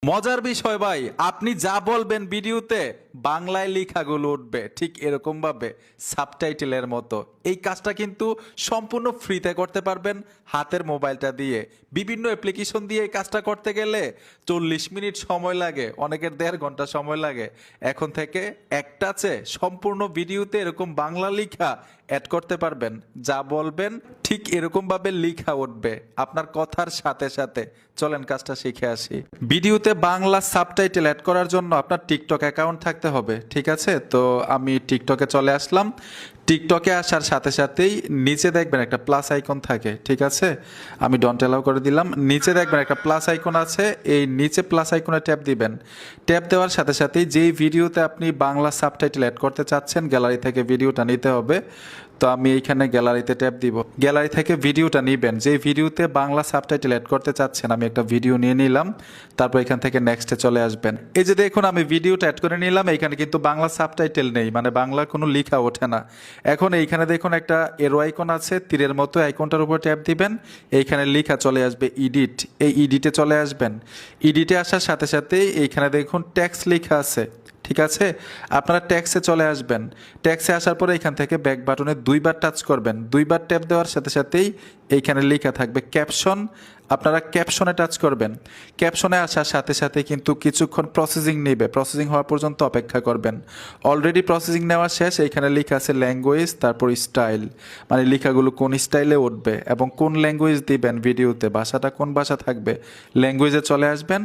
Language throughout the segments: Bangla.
মজার বিষয় ভাই, আপনি যা বলবেন ভিডিওতে বাংলায় লেখাগুলো উঠবে ঠিক এরকম ভাবে সাবটাইটেলের মতো। এই কাজটা কিন্তু সম্পূর্ণ ফ্রিতে করতে পারবেন হাতের মোবাইলটা দিয়ে। বিভিন্ন অ্যাপ্লিকেশন দিয়ে এই কাজটা করতে গেলে 40 মিনিট সময় লাগে, অনেকের 1.5 ঘন্টা সময় লাগে। এখন থেকে এক টাচে সম্পূর্ণ ভিডিওতে এরকম বাংলা লেখা অ্যাড করতে পারবেন। যা বলবেন ঠিক এরকম ভাবে লেখা উঠবে আপনার কথার সাথে সাথে। চলেন কাজটা শিখে আসি। ভিডিওতে বাংলা সাবটাইটেল অ্যাড করার জন্য আপনার টিকটক অ্যাকাউন্ট থাকতে হবে, ঠিক আছে? তো আমি টিকটকে চলে আসলাম। টিকটকে আসার সাথে সাথেই নিচে দেখবেন একটা প্লাস আইকন থাকে, ঠিক আছে? আমি ডন্ট অ্যালাউ করে দিলাম। নিচে দেখবেন একটা প্লাস আইকন আছে, এই নিচে প্লাস আইকনে ট্যাপ দিবেন। ট্যাপ দেওয়ার সাথে সাথেই যেই ভিডিওতে আপনি বাংলা সাবটাইটেল অ্যাড করতে চাচ্ছেন গ্যালারি থেকে ভিডিওটা নিতে হবে। তো আমি এইখানে গ্যালারিতে ট্যাপ দিব। গ্যালারি থেকে ভিডিওটা নেবেন, যে ভিডিওতে বাংলা সাবটাইটেল অ্যাড করতে চাচ্ছেন। আমি একটা ভিডিও নিয়ে নিলাম, তারপর এখান থেকে নেক্সটে চলে আসবেন। এই যে দেখুন আমি ভিডিওটা অ্যাড করে নিলাম, এখানে কিন্তু বাংলা সাবটাইটেল নেই, মানে বাংলা কোনো লেখা ওঠে না। এখন এইখানে দেখুন একটা এরো আইকন আছে, তীরের মতো আইকনটার উপর ট্যাপ দিবেন। এইখানে লেখা চলে আসবে এডিট, এই এডিটে চলে আসবেন। এডিটে আসার সাথে সাথেই এইখানে দেখুন ট্যাক্স লেখা আছে, ঠিক আছে? আপনারা ট্যাক্সে চলে আসবেন। ট্যাক্সে আসার পরে এখান থেকে ব্যাক বাটনে 2বার টাচ করবেন। 2বার ট্যাপ দেওয়ার সাথে সাথেই এইখানে লেখা থাকবে ক্যাপশন, আপনারা ক্যাপশনে টাচ করবেন। ক্যাপশনে আসার সাথে সাথে কিন্তু কিছুক্ষণ প্রসেসিং নেবে, প্রসেসিং হওয়া পর্যন্ত অপেক্ষা করবেন। অলরেডি প্রসেসিং নেওয়া শেষ। এইখানে লেখা আছে ল্যাঙ্গুয়েজ, তারপর স্টাইল, মানে লেখাগুলো কোন স্টাইলে উঠবে এবং কোন ল্যাঙ্গুয়েজ দিবেন ভিডিওতে, ভাষাটা কোন ভাষা থাকবে। ল্যাঙ্গুয়েজে চলে আসবেন।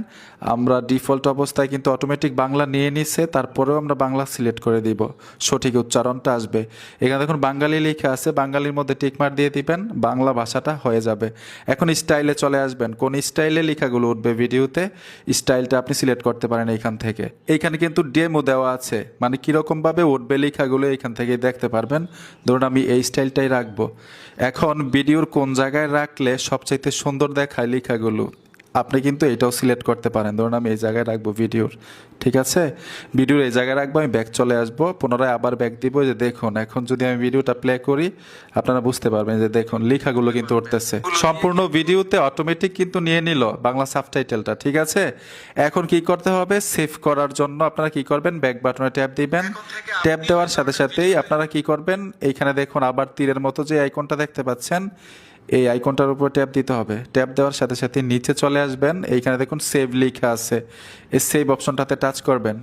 আমরা ডিফল্ট অবস্থায় কিন্তু অটোমেটিক বাংলা নিয়ে নিচ্ছে, তারপরেও আমরা বাংলা সিলেক্ট করে দিব, সঠিক উচ্চারণটা আসবে। এখানে দেখুন বাঙালি লেখা আছে, বাঙালির মধ্যে টিকমার্ক দিয়ে দিবেন, বাংলা ভাষাটা হয়ে যাবে। এখন স্টাইলে চলে আসবেন, কোন স্টাইলে লেখাগুলো উঠবে ভিডিওতে, স্টাইলটা আপনি সিলেক্ট করতে পারেন এইখান থেকে। এইখানে কিন্তু ডেমো দেওয়া আছে, মানে কীরকমভাবে উঠবে লেখাগুলো এইখান থেকে দেখতে পারবেন। ধরুন আমি এই স্টাইলটাই রাখবো। এখন ভিডিওর কোন জায়গায় রাখলে সবচাইতে সুন্দর দেখায় লেখাগুলো, আপনি কিন্তু এটাও সিলেক্ট করতে পারেন। ধরুন আমি এই জায়গায় রাখবো ভিডিওর, ঠিক আছে? ভিডিওর এই জায়গায় রাখবো, আমি ব্যাক চলে আসবো, পুনরায় আবার ব্যাক দিব। যে দেখুন এখন যদি আমি ভিডিওটা প্লে করি আপনারা বুঝতে পারবেন যে দেখুন লেখাগুলো কিন্তু উঠতেছে। সম্পূর্ণ ভিডিওতে অটোমেটিক কিন্তু নিয়ে নিল বাংলা সাবটাইটেলটা, ঠিক আছে? এখন কি করতে হবে, সেভ করার জন্য আপনারা কি করবেন, ব্যাক বাটনে ট্যাপ দিবেন। ট্যাপ দেওয়ার সাথে সাথেই আপনারা কি করবেন, এইখানে দেখুন আবার তীরের মতো যে আইকনটা দেখতে পাচ্ছেন, এই আইকনটার উপর ট্যাপ দিতে হবে। ট্যাপ দেওয়ার সাথে সাথে নিচে চলে আসবেন, এইখানে দেখুন সেভ লেখা আছে, এই সেভ অপশনটাতে টাচ করবেন।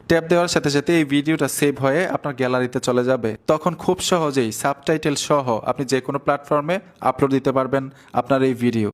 ট্যাপ দেওয়ার সাথে সাথে এই ভিডিওটা সেভ হয়ে আপনার গ্যালারিতে চলে যাবে। তখন খুব সহজেই সাবটাইটেল সহ আপনি যে কোনো প্ল্যাটফর্মে আপলোড দিতে পারবেন আপনার এই ভিডিও।